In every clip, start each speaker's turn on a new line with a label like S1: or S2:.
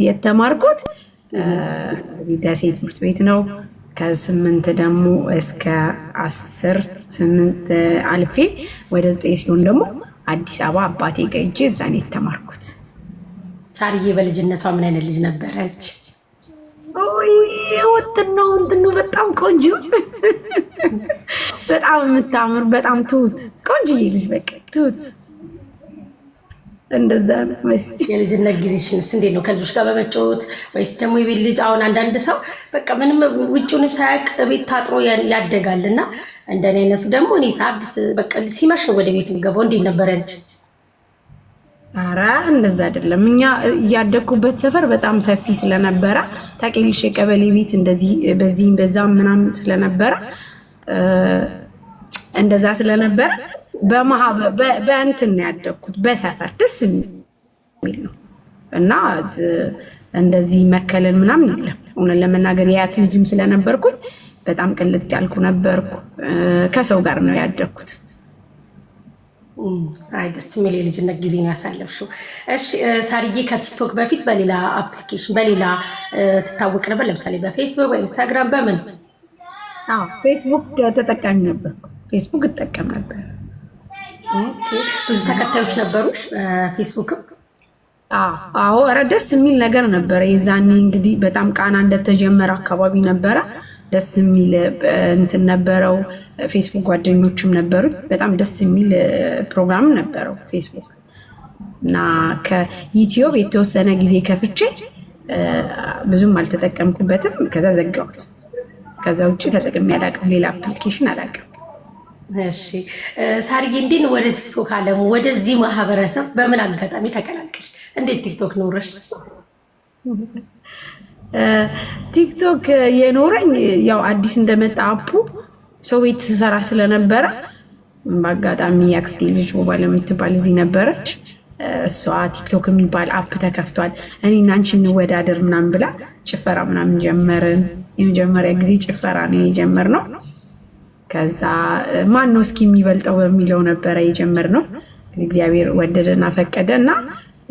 S1: የተማርኩት ደሴ ትምህርት ቤት ነው። ከ8 ደግሞ እስከ 10 8 አልፌ ወደ 9 ሲሆን ደግሞ አዲስ አበባ አባቴ ጋር ሂጄ እዛ ነው የተማርኩት።
S2: ሳርዬ በልጅነቷ ምን አይነት ልጅ ነበረች?
S1: ወጥነው በጣም ቆንጆ በጣም የምታምር በጣም ትሁት ቆንጆዬ ልጅ በቃ ትሁት እንደዛ ነው።
S2: የልጅነት ጊዜሽንስ እንዴት ነው? ከልጆች ጋር በመጫወት ወይስ ደግሞ የቤት ልጅ? አሁን አንዳንድ ሰው በቃ ምንም ውጭውንም ሳያውቅ ቤት ታጥሮ ያደጋል እና እንደኔ አይነቱ ደግሞ እኔ ሳድስ በቃ ሲመሽ ወደ ቤት የሚገባው። እንዴት ነበረ አንቺ?
S1: ኧረ እንደዛ አይደለም። እኛ ያደግኩበት ሰፈር በጣም ሰፊ ስለነበረ ታውቂያለሽ፣ የቀበሌ ቤት እንደዚህ በዚህም በዛም ምናምን ስለነበረ እንደዛ ስለነበረ በእንትን ነው ያደግኩት፣ በሰፈር ደስ የሚል ነው እና እንደዚህ መከለል ምናምን የለም። እውነት ለመናገር የአያት ልጅም ስለነበርኩኝ በጣም ቅልጥ ያልኩ ነበርኩ። ከሰው ጋር ነው ያደግኩት።
S2: አይ ደስ የሚል የልጅነት ጊዜ ነው ያሳለፍሽው። እሺ ሳርዬ፣ ከቲክቶክ በፊት በሌላ አፕሊኬሽን በሌላ ትታወቅ ነበር? ለምሳሌ በፌስቡክ ወይ ኢንስታግራም በምን?
S1: ፌስቡክ ተጠቃሚ ነበር። ፌስቡክ እጠቀም ነበር።
S2: ብዙ ተከታዮች ነበሩሽ ፌስቡክ?
S1: አዎ፣ ኧረ ደስ የሚል ነገር ነበረ። የዛኔ እንግዲህ በጣም ቃና እንደተጀመረ አካባቢ ነበረ። ደስ የሚል እንትን ነበረው። ፌስቡክ ጓደኞችም ነበሩ። በጣም ደስ የሚል ፕሮግራም ነበረው ፌስቡክ እና ከዩቲዩብ የተወሰነ ጊዜ ከፍቼ ብዙም አልተጠቀምኩበትም። ከዛ ዘጋሁት። ከዛ ውጭ ተጠቅሜ አላውቅም። ሌላ አፕሊኬሽን አላውቅም።
S2: እሺ ሳርዬ፣ እንዴት ነው ወደ ቲክቶክ አለሙ ወደዚህ ማህበረሰብ በምን አጋጣሚ ተቀላቀልሽ? እንዴት ቲክቶክ ኖረሽ?
S1: ቲክቶክ የኖረኝ ያው አዲስ እንደመጣ አፑ ሰው ቤት ስሰራ ስለነበረ በአጋጣሚ የአክስቴ ልጅ ሞባይል የምትባል እዚህ ነበረች። እሷ ቲክቶክ የሚባል አፕ ተከፍቷል እኔና አንቺ እንወዳደር ምናምን ብላ ጭፈራ ምናምን ጀመርን። የመጀመሪያ ጊዜ ጭፈራ ነው የጀመርነው። ከዛ ማን ነው እስኪ የሚበልጠው በሚለው ነበረ የጀመርነው። እግዚአብሔር ወደደና ፈቀደና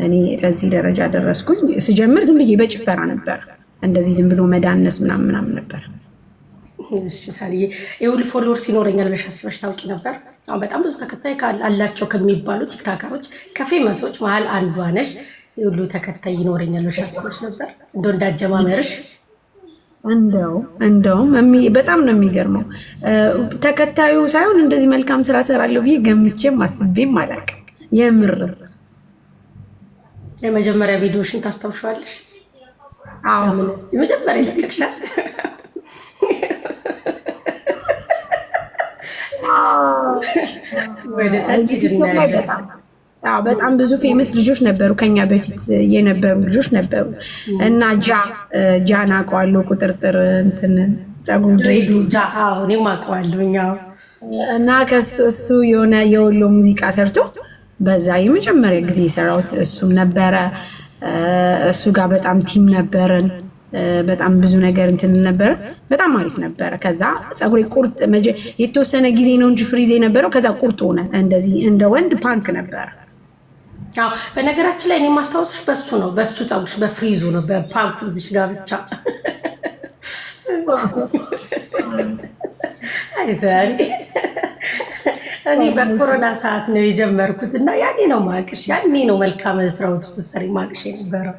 S1: እኔ ለዚህ ደረጃ ደረስኩኝ። ስጀምር ዝም ብዬ በጭፈራ ነበር፣ እንደዚህ ዝም ብሎ መዳነስ ምናምን ነበር።
S2: እሺ ሳርዬ፣ የሁሉ ፎሎወርስ ይኖረኛል ብለሽ አስበሽ ታውቂ ነበር? አሁን በጣም ብዙ ተከታይ አላቸው ከሚባሉ ቲክታከሮች ከፌመሶች መሀል አንዷ ነሽ። የሁሉ ተከታይ ይኖረኛል ብለሽ አስበሽ ነበር? እንደው እንዳጀማመርሽ? እንደውም በጣም ነው የሚገርመው። ተከታዩ ሳይሆን እንደዚህ መልካም ስራ ሰራለሁ ብዬ ገምቼም አስቤም አላውቅም። የምር የመጀመሪያ ቪዲዮሽን ታስታውሻለሽ?
S1: አዎ፣
S2: የመጀመሪያ ይለቀቅሻል።
S1: በጣም ብዙ ፌመስ ልጆች ነበሩ፣ ከኛ በፊት የነበሩ ልጆች ነበሩ እና ጃን አውቀዋለሁ፣ ቁጥርጥር እንትን ፀጉር ድሬዱ
S2: እኔም አውቀዋለሁ
S1: እና ከሱ የሆነ የወሎ ሙዚቃ ሰርቶ በዛ የመጀመሪያ ጊዜ የሰራሁት እሱም ነበረ። እሱ ጋር በጣም ቲም ነበርን፣ በጣም ብዙ ነገር እንትን ነበረ። በጣም አሪፍ ነበረ። ከዛ ፀጉሬ ቁርጥ የተወሰነ ጊዜ ነው እንጂ ፍሪዝ የነበረው፣ ከዛ ቁርጥ ሆነ እንደዚህ እንደ ወንድ ፓንክ ነበረ።
S2: በነገራችን ላይ እኔ ማስታወስሽ በሱ ነው፣ በሱ ፀጉርሽ በፍሪዙ ነው፣ በፓንኩ እዚሽ ጋር ብቻ። እኔ በኮሮና ሰዓት ነው የጀመርኩት እና ያኔ ነው ማቅሽ፣ ያኔ ነው መልካም ስራዎች ስትሰሪ ማቅሽ የነበረው።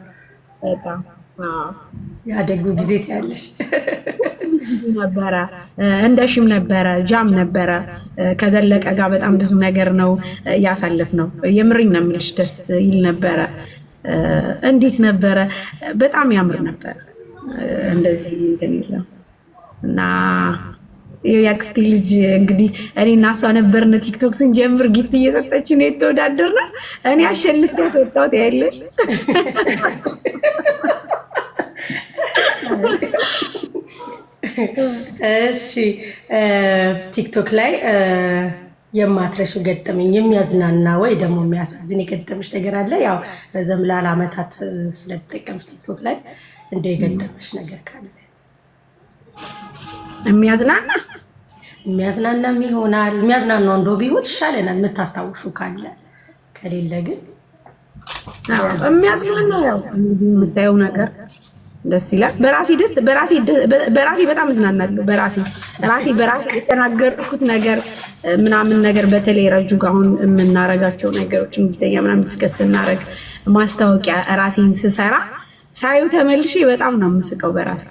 S2: ያደጉ ጊዜ ትያለሽ
S1: ነበረ። እንደሽም ነበረ፣ ጃም ነበረ። ከዘለቀ ጋር በጣም ብዙ ነገር ነው ያሳለፍነው። የምርኝ ነው የምልሽ፣ ደስ ይል ነበረ። እንዴት ነበረ? በጣም ያምር ነበር። እንደዚህ እንትን የለም እና የአክስቴ ልጅ እንግዲህ እኔ እና እሷ ነበርን ቲክቶክ ስንጀምር ጊፍት እየሰጠችን የተወዳደርነው። እኔ አሸንፌያት ወጣሁት ያለሽ።
S2: እሺ ቲክቶክ ላይ የማትረሹ ገጠመኝ የሚያዝናና ወይ ደግሞ የሚያሳዝን የገጠመሽ ነገር አለ? ያው ረዘም ላለ ዓመታት ስለተጠቀምሽ ቲክቶክ ላይ እንደ የገጠመሽ ነገር ካለ? የሚያዝናናም ይሆናል። የሚያዝናናው እንደው ቢሆን ይሻለናል፣ የምታስታውሹ ካለ። ከሌለ ግን
S1: የሚያዝናና ያው እንግዲህ የምታየው ነገር ደስ ይላል። በራሴ በጣም እዝናናለሁ። በራሴ የተናገርኩት ነገር ምናምን ነገር በተለይ ረጁ ጋር አሁን የምናረጋቸው ነገሮች እንግሊዝኛ ምናምን ዲስከስ ስናረግ ማስታወቂያ ራሴን ስሰራ ሳዩ ተመልሼ በጣም ነው የምስቀው በራሴ።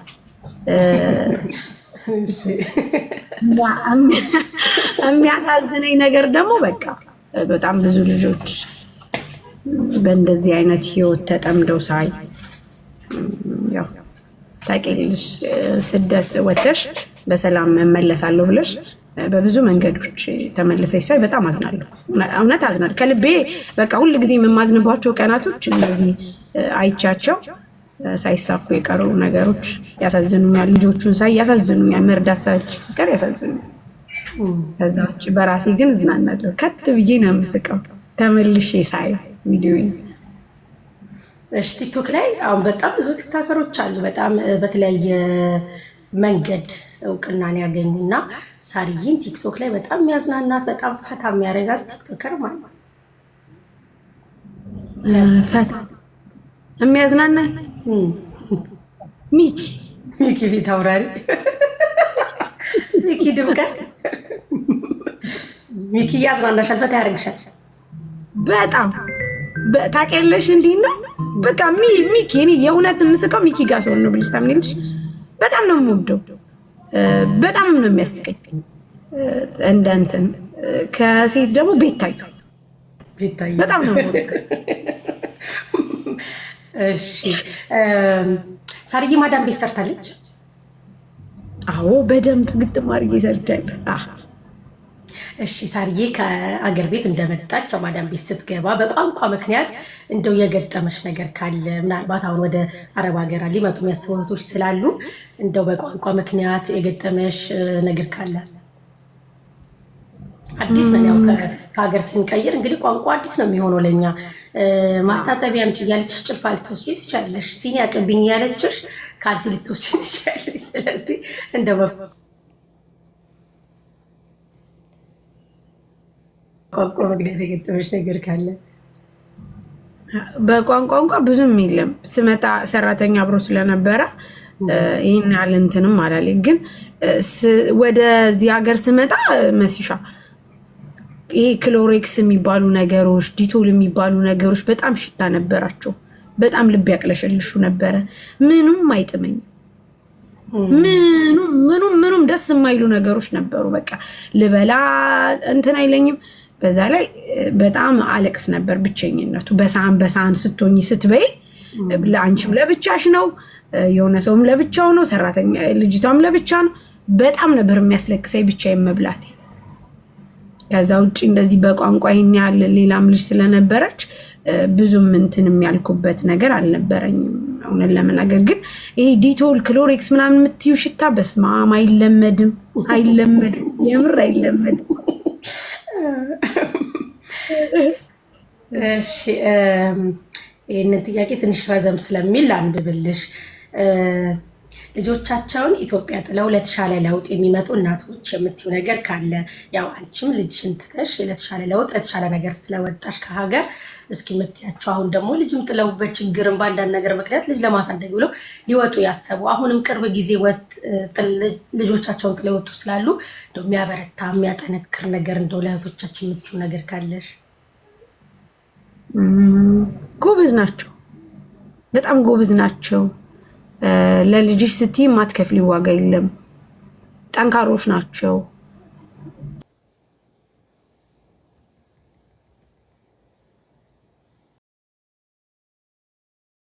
S1: የሚያሳዝነኝ ነገር ደግሞ በቃ በጣም ብዙ ልጆች በእንደዚህ አይነት ህይወት ተጠምደው ሳይ ያው ታውቂያለሽ፣ ስደት ወተሽ በሰላም እመለሳለሁ ብለሽ በብዙ መንገዶች ተመልሰሽ ሳይ በጣም አዝናለሁ። እውነት አዝናለሁ ከልቤ። በቃ ሁል ጊዜ የማዝንባቸው ቀናቶች እነዚህ አይቻቸው ሳይሳኩ የቀሩ ነገሮች ያሳዝኑኛል። ልጆቹን ሳይ ያሳዝኑኛል። መርዳት ሲቀር ያሳዝኑኛል። ከዛ ውጭ በራሴ ግን እዝናናለሁ። ከት ብዬ ነው የምስቀው ተመልሼ ሳይ ቪዲዮ።
S2: እሺ ቲክቶክ ላይ አሁን በጣም ብዙ ቲክቶከሮች አሉ፣ በጣም በተለያየ መንገድ እውቅናን ያገኙና ሳርዬን ቲክቶክ ላይ በጣም የሚያዝናናት በጣም ፈታ የሚያደርጋት ቲክቶከር ማለት ነው።
S1: ፈታ የሚያዝናናኝ ሚኪ
S2: ፊት አውራሪ ሚኪ ድምቀት ሚኪ ያዝናናሻል፣ ፈታ ያደርግሻል
S1: በጣም ታውቂያለሽ። እንዲህ ነው በቃ ሚኪ። እኔ የእውነት የምስቀው ሚኪ ጋር ሰው ነው ብለሽ ታምኚልሽ። በጣም ነው የምወደው፣ በጣም ነው የሚያስቀኝ። እንደ እንትን ከሴት ደግሞ ቤታዩ በጣም ነው የምወደው።
S2: እሺ ሳርዬ ማዳም ቤት ሰርታለች?
S1: አዎ በደንብ ግጥም አድርጌ ሰርቻለሁ።
S2: እሺ ሳርዬ ከአገር ቤት እንደመጣች ማዳም ቤት ስትገባ በቋንቋ ምክንያት እንደው የገጠመሽ ነገር ካለ፣ ምናልባት አሁን ወደ አረብ ሀገር ሊመጡ የሚያስቡ እህቶች ስላሉ እንደው በቋንቋ ምክንያት የገጠመሽ ነገር ካለ? አዲስ ነው ያው ከሀገር ስንቀይር እንግዲህ ቋንቋ አዲስ ነው የሚሆነው ለኛ። ማስታጠቢያ አምጪ እያለችሽ ጭልፋ ልትወስጂ ትችያለሽ፣ ሲኒ አቅብኝ እያለችሽ ካልሲ ልትወስጂ ትችያለሽ። ስለዚህ እንደው ቋንቋ ምክንያት የገጠመሽ ነገር ካለ?
S1: በቋንቋ ብዙም የለም። ስመጣ ሰራተኛ አብሮ ስለነበረ ይህን ያህል እንትንም አላለኝ። ግን ወደዚህ ሀገር ስመጣ መሲሻ ይሄ ክሎሬክስ የሚባሉ ነገሮች፣ ዲቶል የሚባሉ ነገሮች በጣም ሽታ ነበራቸው። በጣም ልብ ያቅለሸልሹ ነበረ። ምኑም አይጥመኝም። ምኑም ደስ የማይሉ ነገሮች ነበሩ። በቃ ልበላ እንትን አይለኝም። በዛ ላይ በጣም አለቅስ ነበር ብቸኝነቱ። በሳህን ስትሆኝ ስትበይ አንቺም ለብቻሽ ነው፣ የሆነ ሰውም ለብቻው ነው፣ ሰራተኛ ልጅቷም ለብቻ ነው። በጣም ነበር የሚያስለቅሰኝ ብቻዬን መብላቴ። ከዛ ውጭ እንደዚህ በቋንቋ ይሄን ያህል ሌላም ልጅ ስለነበረች ብዙም እንትን የሚያልኩበት ነገር አልነበረኝም። እውነት ለመናገር ግን ይሄ ዲቶል ክሎሬክስ ምናምን የምትዩ ሽታ በስማም አይለመድም፣ የምር አይለመድም።
S2: እሺ ይህንን ጥያቄ ትንሽ ረዘም ስለሚል አንብብልሽ። ልጆቻቸውን ኢትዮጵያ ጥለው ለተሻለ ለውጥ የሚመጡ እናቶች የምትይው ነገር ካለ? ያው አንቺም ልጅሽን ትተሽ ለተሻለ ለውጥ ለተሻለ ነገር ስለወጣሽ ከሀገር እስኪ የምትያቸው፣ አሁን ደግሞ ልጅም ጥለው በችግርም በአንዳንድ ነገር ምክንያት ልጅ ለማሳደግ ብለው ሊወጡ ያሰቡ፣ አሁንም ቅርብ ጊዜ ልጆቻቸውን ጥለው ወጡ ስላሉ እንደው የሚያበረታ የሚያጠነክር ነገር እንደው ለእህቶቻችን የምትይው ነገር ካለሽ?
S1: ጎበዝ ናቸው፣ በጣም ጎበዝ ናቸው። ለልጅሽ ስትይ የማትከፍሊው ዋጋ የለም። ጠንካሮች ናቸው።